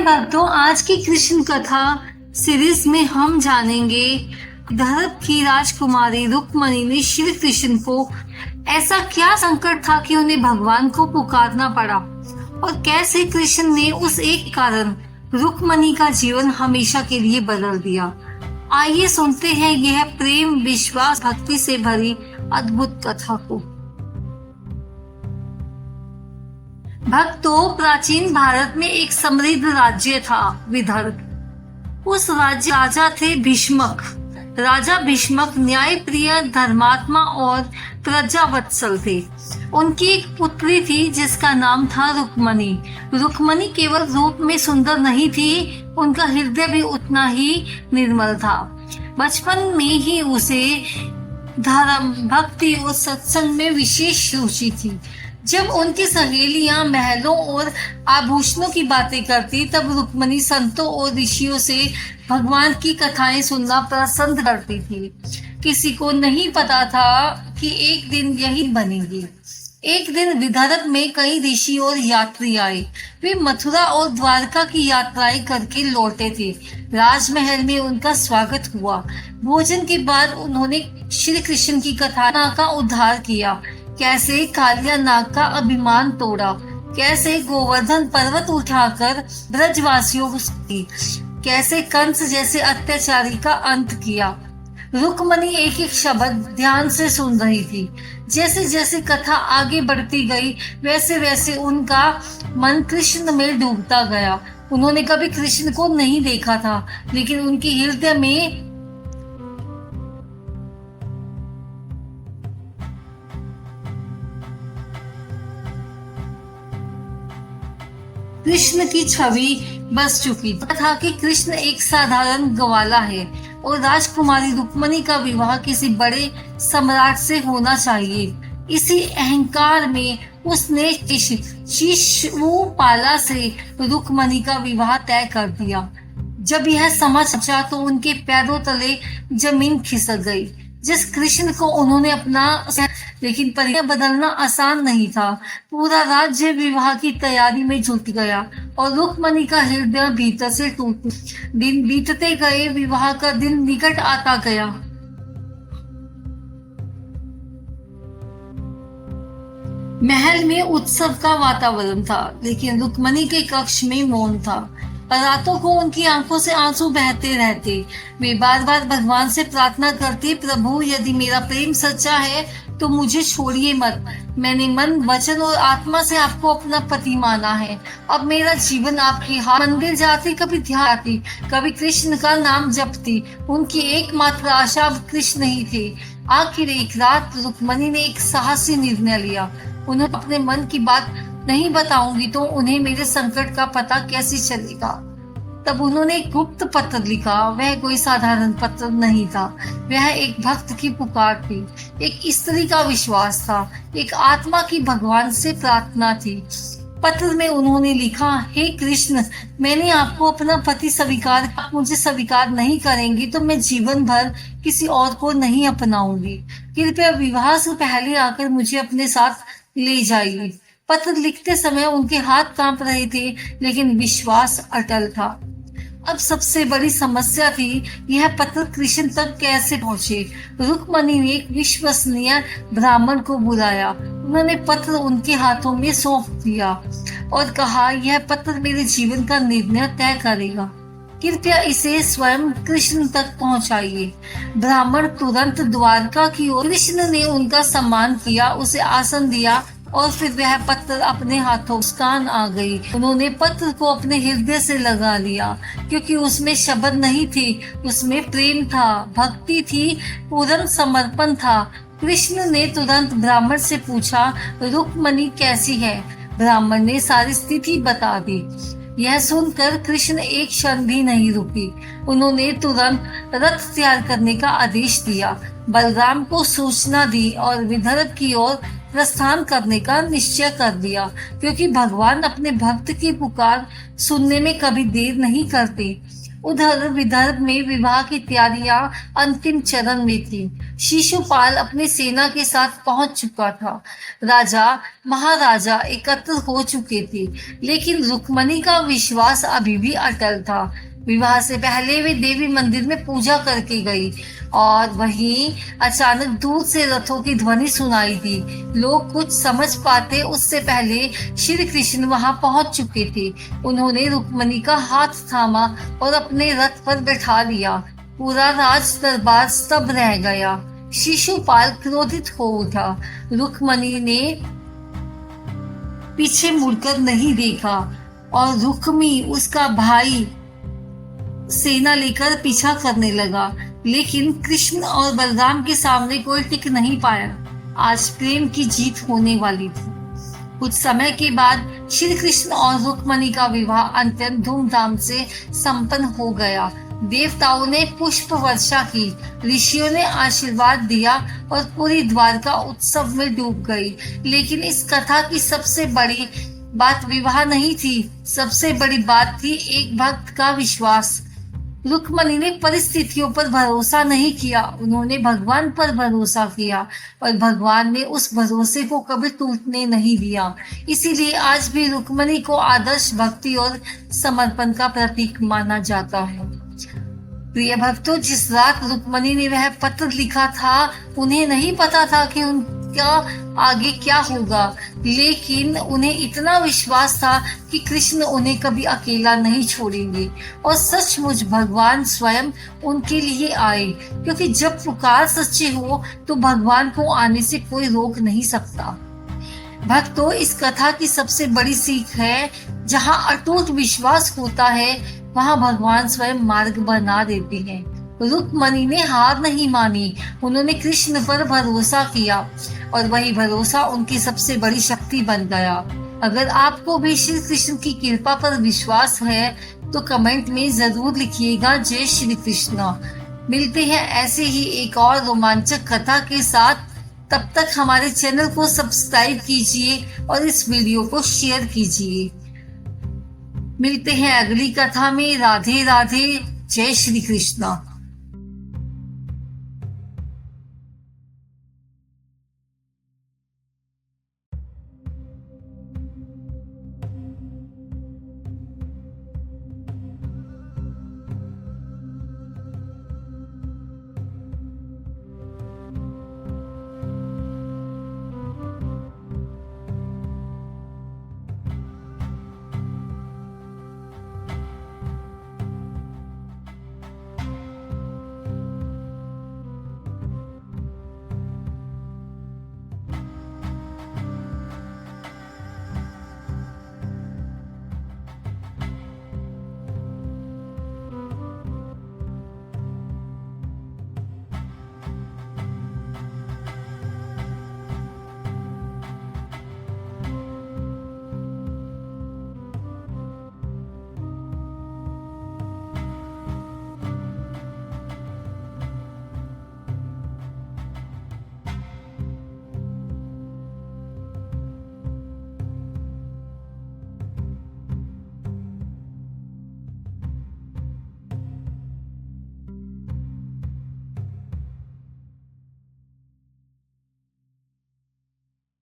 भक्तों, आज की कृष्ण कथा सीरीज में हम जानेंगे धरत की राजकुमारी रुक्मणी ने श्री कृष्ण को ऐसा क्या संकट था कि उन्हें भगवान को पुकारना पड़ा और कैसे कृष्ण ने उस एक कारण रुक्मणी का जीवन हमेशा के लिए बदल दिया। आइए सुनते हैं यह प्रेम, विश्वास, भक्ति से भरी अद्भुत कथा को। भक्तों, प्राचीन भारत में एक समृद्ध राज्य था विदर्भ। उस राज्य राजा थे भीष्मक। राजा भीष्मक न्याय प्रिय, धर्मात्मा और प्रजावत्सल थे। उनकी एक पुत्री थी जिसका नाम था रुक्मणी। रुक्मणी केवल रूप में सुंदर नहीं थी, उनका हृदय भी उतना ही निर्मल था। बचपन में ही उसे धर्म, भक्ति और सत्संग में विशेष रुचि थी। जब उनकी सहेलियां महलों और आभूषणों की बातें करती, तब रुक्मणी संतों और ऋषियों से भगवान की कथाएं सुनना पसंद करती थी। किसी को नहीं पता था कि एक दिन यही बनेगी। एक दिन विदर्भ में कई ऋषि और यात्री आए। वे मथुरा और द्वारका की यात्राएं करके लौटे थे। राजमहल में उनका स्वागत हुआ। भोजन के बाद उन्होंने श्री कृष्ण की कथा का उद्धार किया। कैसे कालिया नाग का अभिमान तोड़ा, कैसे गोवर्धन पर्वत उठाकर ब्रजवासियों को, कैसे कंस जैसे अत्याचारी का अंत किया। रुक्मणी एक एक शब्द ध्यान से सुन रही थी। जैसे जैसे कथा आगे बढ़ती गई, वैसे वैसे उनका मन कृष्ण में डूबता गया। उन्होंने कभी कृष्ण को नहीं देखा था, लेकिन उनके हृदय में कृष्ण की छवि बस चुकी था कि कृष्ण एक साधारण ग्वाला है और राजकुमारी रुक्मणी का विवाह किसी बड़े सम्राट से होना चाहिए। इसी अहंकार में उसने शिशुपाला से रुक्मणी का विवाह तय कर दिया। जब यह समझ पहुंचा तो उनके पैरों तले जमीन खिसक गई। जिस कृष्ण को उन्होंने अपना, लेकिन परिचय बदलना आसान नहीं था। पूरा राज्य विवाह की तैयारी में जुट गया और रुक्मणी का हृदय भीतर से टूट। दिन बीतते गए, विवाह का दिन निकट आता गया। महल में उत्सव का वातावरण था, लेकिन रुक्मणी के कक्ष में मौन था। रातों को उनकी आंखों से आंसू बहते रहते। वे बार बार भगवान से प्रार्थना करती, प्रभु यदि मेरा प्रेम सच्चा है तो मुझे छोड़िए मत। मैंने मन, वचन और आत्मा से आपको अपना पति माना है। अब मेरा जीवन आपके हाथ। मंदिर जाती, कभी ध्यान आती, कभी कृष्ण का नाम जपती। उनकी एकमात्र आशा अब कृष्ण ही थे। आखिर एक रात रुक्मणी ने एक साहसी निर्णय लिया। उन्हें अपने मन की बात नहीं बताऊंगी तो उन्हें मेरे संकट का पता कैसे चलेगा। तब उन्होंने एक गुप्त पत्र लिखा। वह कोई साधारण पत्र नहीं था, वह एक भक्त की पुकार थी, एक स्त्री का विश्वास था, एक आत्मा की भगवान से प्रार्थना थी। पत्र में उन्होंने लिखा, हे कृष्ण, मैंने आपको अपना पति स्वीकार, आप मुझे स्वीकार नहीं करेंगी तो मैं जीवन भर किसी और को नहीं अपनाऊंगी। कृपया विवाह से पहले आकर मुझे अपने साथ ले जाइए। पत्र लिखते समय उनके हाथ कांप रहे थे, लेकिन विश्वास अटल था। अब सबसे बड़ी समस्या थी, यह पत्र कृष्ण तक कैसे पहुंचे। रुक्मणी ने एक विश्वसनीय ब्राह्मण को बुलाया। उन्होंने पत्र उनके हाथों में सौंप दिया और कहा, यह पत्र मेरे जीवन का निर्णय तय करेगा। कृपया इसे स्वयं कृष्ण तक पहुंचाइए। ब्राह्मण तुरंत द्वारका की ओर। कृष्ण ने उनका सम्मान किया, उसे आसन दिया और फिर वह पत्र अपने हाथों मुस्कान आ गई। उन्होंने पत्र को अपने हृदय से लगा लिया, क्योंकि उसमें शब्द नहीं थी, उसमें प्रेम था, भक्ति थी, पूर्ण समर्पण था। कृष्ण ने तुरंत ब्राह्मण से पूछा, रुक्मणी कैसी है? ब्राह्मण ने सारी स्थिति बता दी। यह सुनकर कृष्ण एक क्षण भी नहीं रुकी। उन्होंने तुरंत रथ तैयार करने का आदेश दिया, बलराम को सूचना दी और विदर्भ की ओर प्रस्थान करने का निश्चय कर दिया, क्योंकि भगवान अपने भक्त की पुकार सुनने में कभी देर नहीं करते। उधर विदर्भ में विवाह की तैयारियां अंतिम चरण में थी। शिशुपाल अपनी सेना के साथ पहुंच चुका था। राजा महाराजा एकत्र हो चुके थे, लेकिन रुक्मणी का विश्वास अभी भी अटल था। विवाह से पहले वे देवी मंदिर में पूजा करके गई और वहीं अचानक दूर से रथों की ध्वनि सुनाई दी। लोग कुछ समझ पाते उससे पहले श्री कृष्ण वहां पहुंच चुके थे। उन्होंने रुक्मणी का हाथ थामा और अपने रथ पर बैठा लिया। पूरा राज दरबार स्तब्ध रह गया। शिशुपाल क्रोधित हो उठा। रुक्मणी ने पीछे मुड़कर नहीं देखा और रुक्मी उसका भाई सेना लेकर पीछा करने लगा, लेकिन कृष्ण और बलराम के सामने कोई टिक नहीं पाया। आज प्रेम की जीत होने वाली थी। कुछ समय के बाद श्री कृष्ण और रुक्मणी का विवाह अत्यंत धूमधाम से संपन्न हो गया। देवताओं ने पुष्प वर्षा की, ऋषियों ने आशीर्वाद दिया और पूरी द्वारका उत्सव में डूब गई। लेकिन इस कथा की सबसे बड़ी बात विवाह नहीं थी, सबसे बड़ी बात थी एक भक्त का विश्वास। रुक्मणी ने परिस्थितियों पर भरोसा नहीं किया, उन्होंने भगवान पर भरोसा किया और भगवान ने उस भरोसे को कभी टूटने नहीं दिया। इसीलिए आज भी रुक्मणी को आदर्श भक्ति और समर्पण का प्रतीक माना जाता है। प्रिय भक्तों, जिस रात रुक्मणी ने वह पत्र लिखा था, उन्हें नहीं पता था कि उनका आगे क्या होगा, लेकिन उन्हें इतना विश्वास था कि कृष्ण उन्हें कभी अकेला नहीं छोड़ेंगे और सचमुच भगवान स्वयं उनके लिए आए, क्योंकि जब पुकार सच्ची हो तो भगवान को आने से कोई रोक नहीं सकता। भक्तों, इस कथा की सबसे बड़ी सीख है, जहाँ अटूट विश्वास होता है वहाँ भगवान स्वयं मार्ग बना देते हैं। रुक्मणी ने हार नहीं मानी, उन्होंने कृष्ण पर भरोसा किया और वही भरोसा उनकी सबसे बड़ी शक्ति बन गया। अगर आपको भी श्री कृष्ण की कृपा पर विश्वास है तो कमेंट में जरूर लिखिएगा जय श्री कृष्ण। मिलते हैं ऐसे ही एक और रोमांचक कथा के साथ। तब तक हमारे चैनल को सब्सक्राइब कीजिए और इस वीडियो को शेयर कीजिए। मिलते हैं अगली कथा में। राधे राधे, जय श्री कृष्ण।